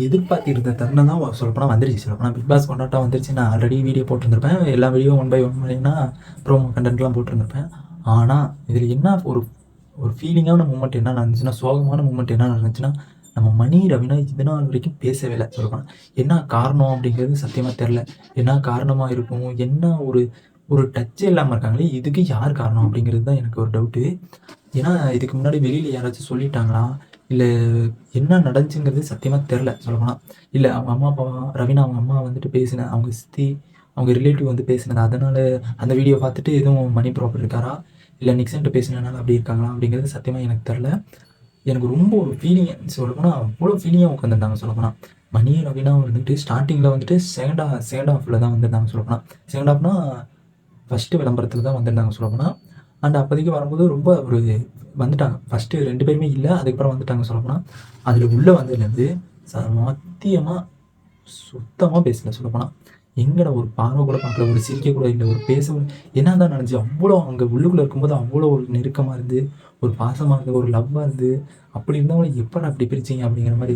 எதிர்பார்த்திருந்த தருணம் தான் சொல்லப்போனால் வந்துருச்சு. சொல்லப்போனால் பிக் பாஸ் கொண்டாட்டம் வந்துருச்சு. நான் ஆல்ரெடி வீடியோ போட்டிருந்திருப்பேன். எல்லா வீடியோ ஒன் பை ஒன் பண்ணினா ப்ரோமோ கண்டென்ட்லாம் போட்டிருந்திருப்பேன். ஆனால் இதில் என்ன ஒரு ஒரு ஃபீலிங்கான மூமெண்ட் என்ன நடந்துச்சுன்னா, சோகமான மூமெண்ட் என்ன நடந்துச்சுன்னா, நம்ம மணி ரவினா இது நாள் வரைக்கும் பேசவே இல்லை சொல்லப்போனால். என்ன காரணம் அப்படிங்கிறது சத்தியமாக தெரில. என்ன காரணமாக இருக்கும், என்ன ஒரு ஒரு டச்சே இல்லாமல் இருக்காங்களே, இதுக்கு யார் காரணம் அப்படிங்கிறது தான் எனக்கு ஒரு டவுட்டு. ஏன்னா இதுக்கு முன்னாடி வெளியில் யாராச்சும் சொல்லிட்டாங்களா, இல்லை என்ன நடந்துச்சுங்கிறது சத்தியமாக தெரில சொல்லப்போனால். இல்லை அவங்க அம்மா அப்பா ரவினா அவங்க அம்மா வந்துட்டு பேசின அவங்க சித்தி அவங்க ரிலேட்டிவ் வந்து பேசினது, அதனால் அந்த வீடியோ பார்த்துட்டு எதுவும் மணி ப்ராப்பர் இருக்காரா, இல்லை நிக்சன்ட்டு பேசினதுனால அப்படி இருக்காங்களா அப்படிங்கிறது சத்தியமாக எனக்கு தெரில. எனக்கு ரொம்ப ஒரு ஃபீலிங் சொல்லப்போனால் அவ்வளோ ஃபீலிங்காக உட்காந்துருந்தாங்க சொல்லப்போனால். மணி ரவினா வந்துட்டு ஸ்டார்டிங்கில் வந்துட்டு செகண்ட் ஹாஃபில் தான் வந்திருந்தாங்க சொல்லப்போனால். செகண்ட் ஹாஃப்னா ஃபஸ்ட்டு விளம்பரத்தில் தான் வந்திருந்தாங்க சொல்லப்போனால். அண்ட் அப்போதைக்கு வரும்போது ரொம்ப ஒரு வந்துட்டாங்க. ஃபஸ்ட்டு 2 பேருமே இல்ல. அதுக்கப்புறம் வந்துட்டாங்க சொல்லப்போனா. அதில உள்ள வந்ததுலேருந்து சத்தியமா சுத்தமா பேசல சொல்லப்போனா. எங்கடா ஒரு பார்வை கூட பார்க்கல, ஒரு சிரிக்க கூட இல்ல, ஒரு பேச என்னதான் நடந்துச்சு? அவ்வளோ அங்க உள்ளுக்குள்ள இருக்கும்போது அவ்வளோ ஒரு நெருக்கமா இருந்து, ஒரு பாசமா இருந்து, ஒரு லவ்வா இருந்து, அப்படி இருந்தவங்கள எப்படா அப்படி பிரிச்சீங்க? அப்படிங்கிற மாரி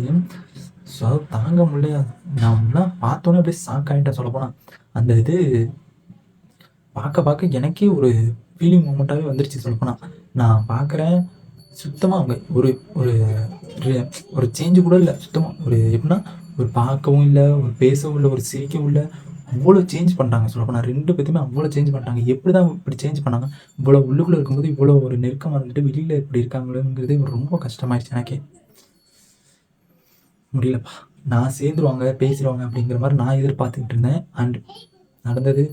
தாங்க முடியல. நான்லாம் பார்த்தோனே அப்படியே ஷாக் ஆயிட்டேன் சொல்லப்போனா. அந்த இது பார்க்க எனக்கே ஒரு ஃபீலிங் மொமெண்ட்டாவே வந்துருச்சு சொல்லப்போனா. நான் பார்க்குறேன், சுத்தமா அவங்க ஒரு ஒரு ஒரு ஒரு சேஞ்சு கூட இல்ல. சுத்தமா ஒரு எப்படின்னா, ஒரு பார்க்கவும் இல்ல, ஒரு பேசவும் இல்ல, ஒரு சிரிக்கவும் இல்ல. அவ்வளோ சேஞ்ச் பண்ணிட்டாங்க சொல்லப்போனா. 2 பேத்துமே அவ்வளோ சேஞ்ச் பண்ணிட்டாங்க. எப்படிதான் இப்படி சேஞ்ச் பண்ணாங்க? இவ்வளோ உள்ளுக்குள்ள இருக்கும்போது, இவ்வளோ ஒரு நெருக்கமா இருந்துட்டு, வெளியில இப்படி இருக்காங்களேங்கிறதே ரொம்ப கஷ்டமாயிருச்சு எனக்கே. முடியலப்பா. நான் சேர்ந்துருவாங்க, பேசிருவாங்க அப்படிங்கிற மாரி நான் எதிர்பார்த்துக்கிட்டு இருந்தேன். அண்ட் நடந்தது